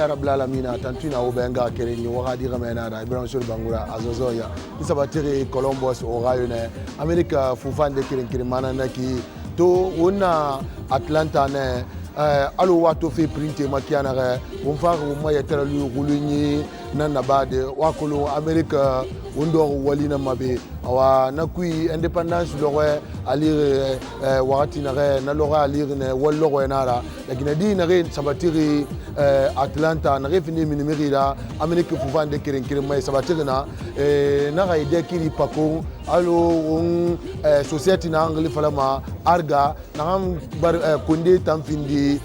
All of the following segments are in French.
alhamdulillah rabbil alamin tantuna obenga kerenyi wakadi ramena da Ibrahim Sur Bangura azozoya isabatiri Columbus orayone America fufande kerenkere mananaki to wona Atlanta ne alo wato fe printe makiana ga won fa ko ma yetara lu gulunyi nan na bade wakolo America wondo walina mabe awa nakui independence lore alire wakati na lore alire ne wallo nara lakini di na re sabatiri Atlanta na refini minimiri da America fufande kerenkere mai sabatiri na ga ide kiri pako alo on society na angle falama arga na bar konde tamfindi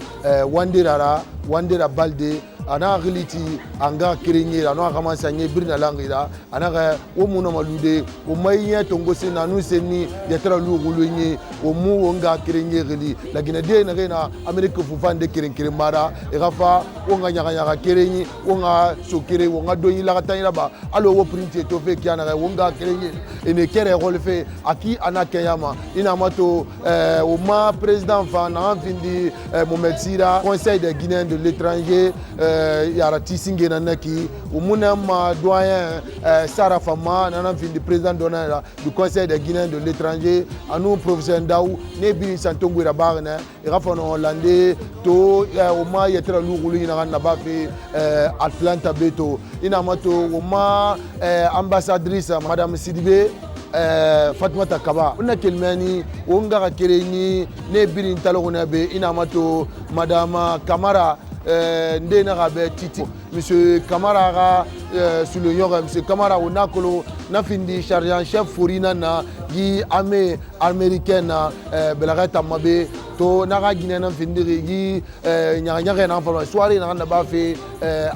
wandera balde ana giliti anga kirinye ana kama sanye birna langira ana ga o muno malude o mayiya tongo sena nu senni yatra lu gulunye o mu wonga kirinye gili lakini de na gena America fufande kirin mara e gafa wonga nyaga kirinye wonga sokire wonga doyi la katayira ba alo wo printe to fe kiana ga wonga kirinye ene kere rolfe aki ana kayama ina mato o ma président fa na vindi Mohamed Sira conseil des Guinéens de l'étranger yara tisinge na naki umuna ma doyen Sara Fama na vindi président d'honneur du conseil des Guinéens de l'étranger anu professeur Ndaou ne bi santongo ra barne e rafono hollandais to o ma yetra lugulu ina na ba fe Atlanta beto ina mato o ma ambassadrice madame Sidibé Fatmata Kaba una kelmani onga kereni ne birin talogona be ina mato madame Kamara ndena gabe titi monsieur Kamara sur le yoga monsieur Kamara onakolo na findi chargé en chef forina na gi armée américaine belagata mabe to naga Guinée na findi gi nyanga na fa soirée na ba fe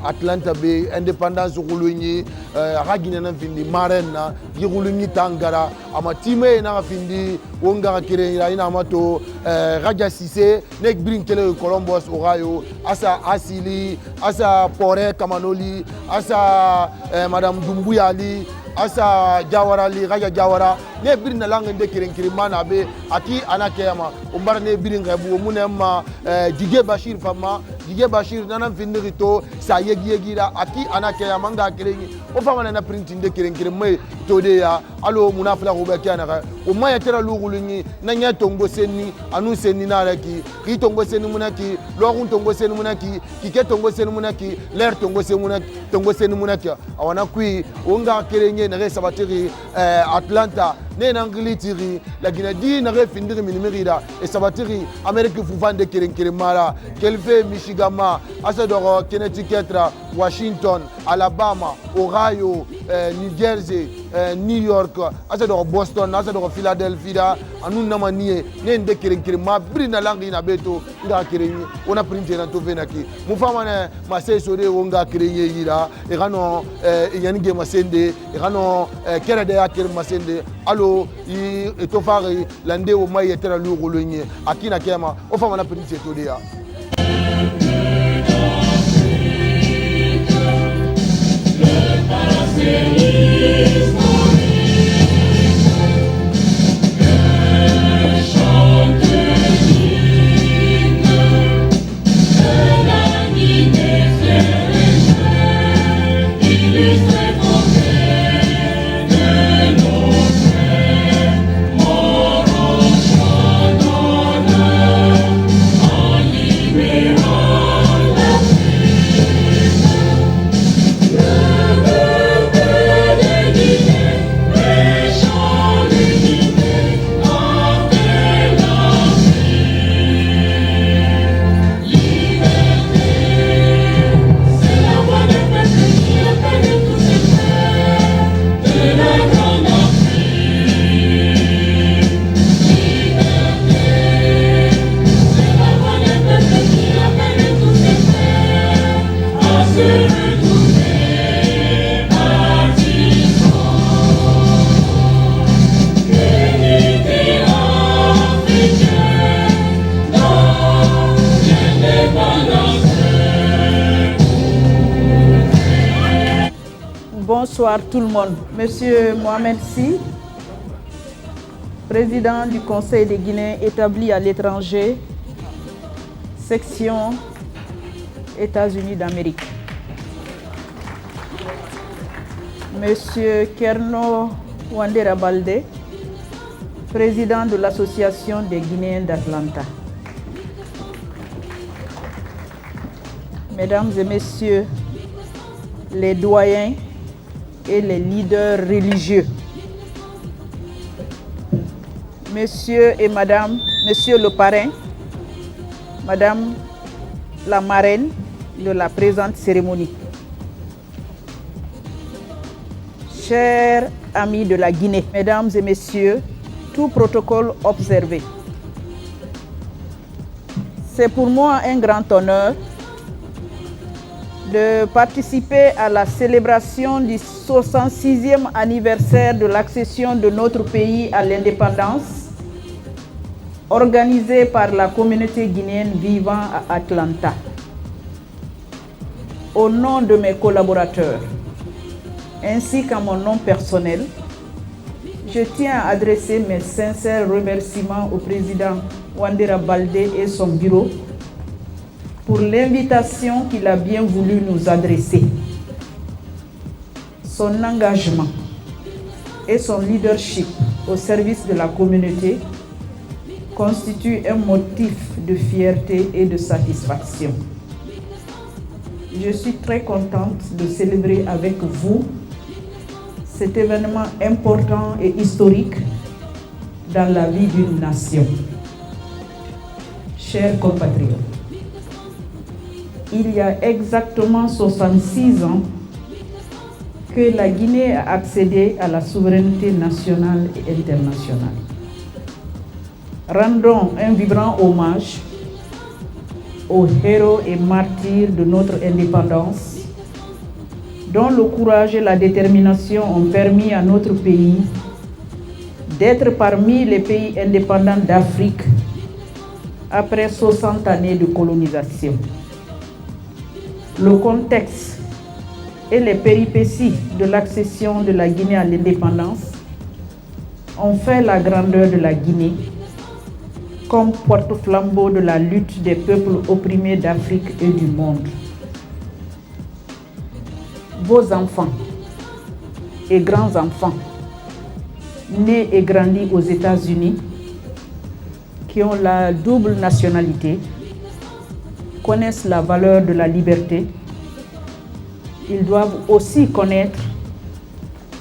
Atlanta be indépendance gulunyi aga Guinée na findi marraine na gi gulunyi tangara ama time na findi wonga kire ina mato Raja Cissé nek brin kele Columbus Ohio asa asili asa pore kamanoli asa madame Dumbuya Ali asa Jawara li Raja Jawara ne birin na langue de kirenkiri mana be aki anakeyama umbar ne birin gabu munema Dige Bashir fama Dige Bashir nanan finirito sa yegi da aki anakeyama nga kirengi o fama na printing de kirenkiri mai to de ya alo munafla ko be kana o maya tera lugulunyi na nya tongo senni anu senni na raki ki tongo senni munaki logun tongo senni munaki ki ke tongo senni munaki ler tongo senni munaki awana kui onga kirengi na sabatiri Atlanta ne nanglitiri la Guinée na refindiri minimira et sabatiri Amerique fufande kerenkere mara kelfe Michigan asadoro Connecticut Washington Alabama Ohio New Jersey New York asadoro Boston asadoro Philadelphia anu namanie ne nde kerenkere ma brina langi na beto nga kerenyi ona printer na to venaki mufama ne masay sore wonga kerenye yira e gano yanige masende e gano kere de akere masende alo i to fari lande o mai etera lugulunye akina kema o fama na printer to dia Bonsoir tout le monde. Monsieur Mohamed Sy, président du Conseil des Guinéens établis à l'étranger, section États-Unis d'Amérique. Monsieur Kerno Wandera Baldé, président de l'Association des Guinéens d'Atlanta. Mesdames et messieurs les doyens et les leaders religieux, Monsieur et Madame, Monsieur le parrain, Madame la marraine de la présente cérémonie, chers amis de la Guinée, Mesdames et Messieurs, tout protocole observé. C'est pour moi un grand honneur de participer à la célébration du 66e anniversaire de l'accession de notre pays à l'indépendance, organisée par la communauté guinéenne vivant à Atlanta. Au nom de mes collaborateurs, ainsi qu'à mon nom personnel, je tiens à adresser mes sincères remerciements au président Wandera Baldé et son bureau pour l'invitation qu'il a bien voulu nous adresser. Son engagement et son leadership au service de la communauté constituent un motif de fierté et de satisfaction. Je suis très contente de célébrer avec vous cet événement important et historique dans la vie d'une nation. Chers compatriotes, il y a exactement 66 ans que la Guinée a accédé à la souveraineté nationale et internationale. Rendons un vibrant hommage aux héros et martyrs de notre indépendance, dont le courage et la détermination ont permis à notre pays d'être parmi les pays indépendants d'Afrique après 60 années de colonisation. Le contexte et les péripéties de l'accession de la Guinée à l'indépendance ont fait la grandeur de la Guinée comme porte-flambeau de la lutte des peuples opprimés d'Afrique et du monde. Vos enfants et grands-enfants, nés et grandis aux États-Unis, qui ont la double nationalité, connaissent la valeur de la liberté. Ils doivent aussi connaître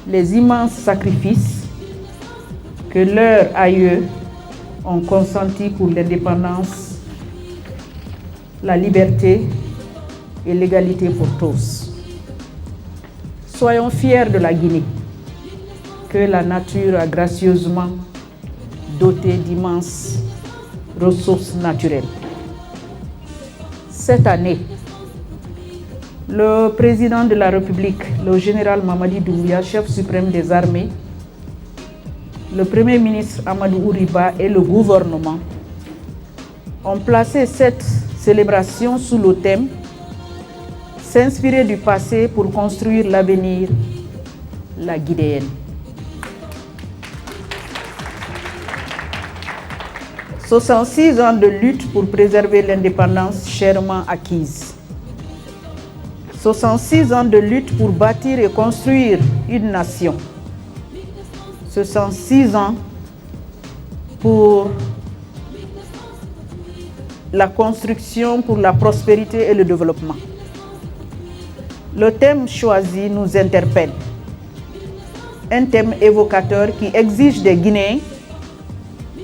les immenses sacrifices que leurs aïeux ont consentis pour l'indépendance, la liberté et l'égalité pour tous. Soyons fiers de la Guinée, que la nature a gracieusement dotée d'immenses ressources naturelles. Cette année, le président de la République, le général Mamadi Doumbouya, chef suprême des armées, le premier ministre Amadou Ouriba et le gouvernement ont placé cette célébration sous le thème « S'inspirer du passé pour construire l'avenir, la Guinéenne ». 66 ans de lutte pour préserver l'indépendance chèrement acquise. 66 ans de lutte pour bâtir et construire une nation. 66 ans pour la construction, pour la prospérité et le développement. Le thème choisi nous interpelle. Un thème évocateur qui exige des Guinéens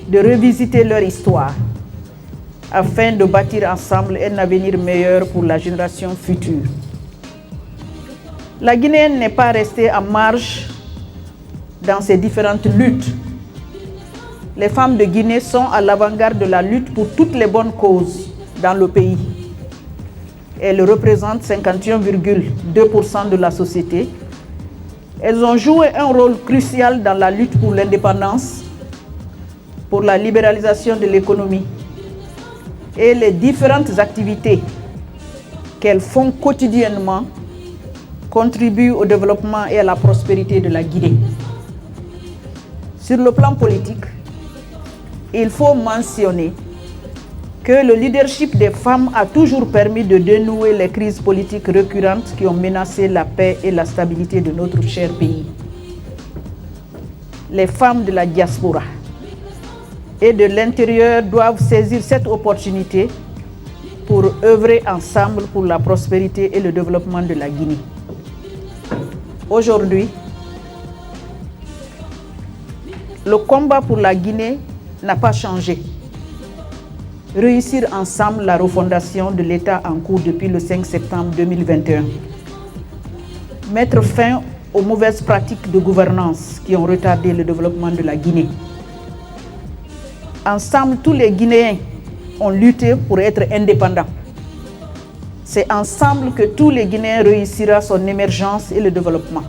de revisiter leur histoire afin de bâtir ensemble un avenir meilleur pour la génération future. La Guinée n'est pas restée en marge dans ces différentes luttes. Les femmes de Guinée sont à l'avant-garde de la lutte pour toutes les bonnes causes dans le pays. Elles représentent 51,2% de la société. Elles ont joué un rôle crucial dans la lutte pour l'indépendance, pour la libéralisation de l'économie et les différentes activités qu'elles font quotidiennement contribuent au développement et à la prospérité de la Guinée. Sur le plan politique, il faut mentionner que le leadership des femmes a toujours permis de dénouer les crises politiques récurrentes qui ont menacé la paix et la stabilité de notre cher pays. Les femmes de la diaspora et de l'intérieur doivent saisir cette opportunité pour œuvrer ensemble pour la prospérité et le développement de la Guinée. Aujourd'hui, le combat pour la Guinée n'a pas changé. Réussir ensemble la refondation de l'État en cours depuis le 5 septembre 2021. Mettre fin aux mauvaises pratiques de gouvernance qui ont retardé le développement de la Guinée. Ensemble, tous les Guinéens ont lutté pour être indépendants. C'est ensemble que tous les Guinéens réussiront son émergence et le développement.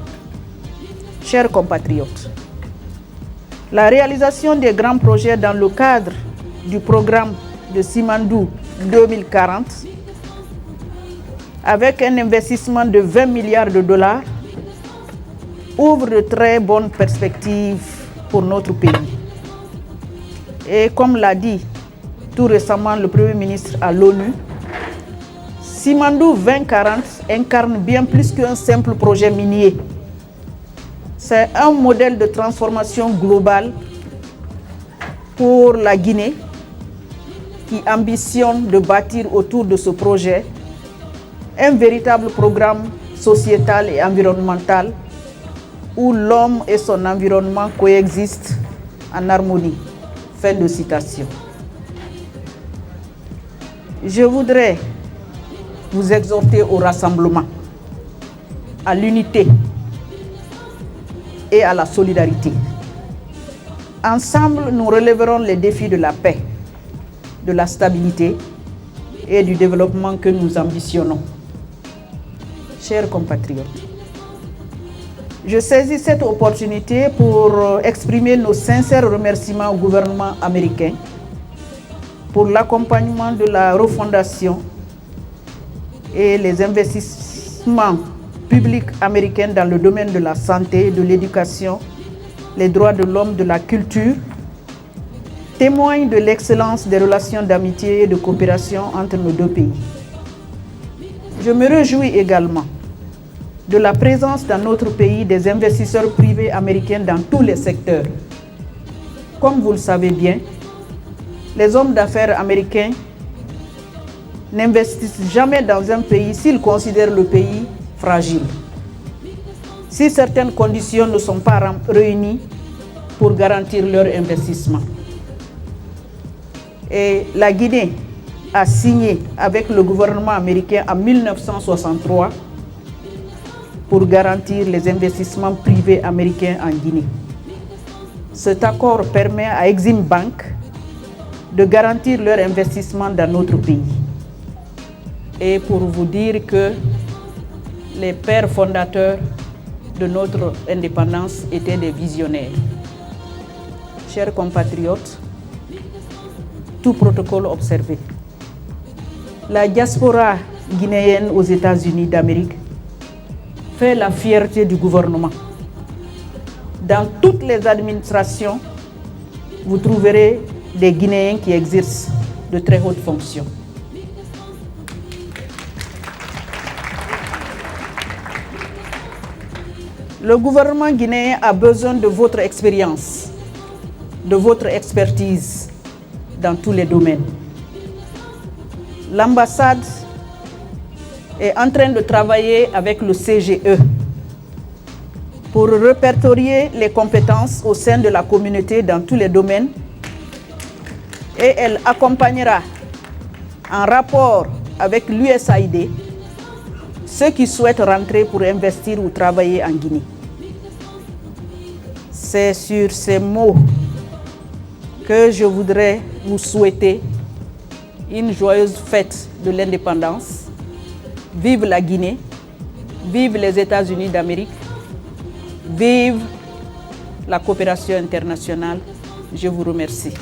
Chers compatriotes, la réalisation des grands projets dans le cadre du programme de Simandou 2040, avec un investissement de 20 milliards de dollars, ouvre de très bonnes perspectives pour notre pays. Et comme l'a dit tout récemment le Premier ministre à l'ONU, Simandou 2040 incarne bien plus qu'un simple projet minier. C'est un modèle de transformation globale pour la Guinée qui ambitionne de bâtir autour de ce projet un véritable programme sociétal et environnemental où l'homme et son environnement coexistent en harmonie. Fin de citation. Je voudrais vous exhorter au rassemblement, à l'unité et à la solidarité. Ensemble, nous relèverons les défis de la paix, de la stabilité et du développement que nous ambitionnons. Chers compatriotes, je saisis cette opportunité pour exprimer nos sincères remerciements au gouvernement américain pour l'accompagnement de la refondation et les investissements publics américains dans le domaine de la santé, de l'éducation, les droits de l'homme, de la culture, témoignent de l'excellence des relations d'amitié et de coopération entre nos deux pays. Je me réjouis également de la présence dans notre pays des investisseurs privés américains dans tous les secteurs. Comme vous le savez bien, les hommes d'affaires américains n'investissent jamais dans un pays s'ils considèrent le pays fragile, si certaines conditions ne sont pas réunies pour garantir leur investissement. Et la Guinée a signé avec le gouvernement américain en 1963 pour garantir les investissements privés américains en Guinée. Cet accord permet à Exim Bank de garantir leur investissement dans notre pays. Et pour vous dire que les pères fondateurs de notre indépendance étaient des visionnaires. Chers compatriotes, tout protocole observé, la diaspora guinéenne aux États-Unis d'Amérique fait la fierté du gouvernement. Dans toutes les administrations, vous trouverez des Guinéens qui exercent de très hautes fonctions. Le gouvernement guinéen a besoin de votre expérience, de votre expertise dans tous les domaines. L'ambassade est en train de travailler avec le CGE pour répertorier les compétences au sein de la communauté dans tous les domaines et elle accompagnera en rapport avec l'USAID ceux qui souhaitent rentrer pour investir ou travailler en Guinée. C'est sur ces mots que je voudrais vous souhaiter une joyeuse fête de l'indépendance. Vive la Guinée, vive les États-Unis d'Amérique, vive la coopération internationale. Je vous remercie.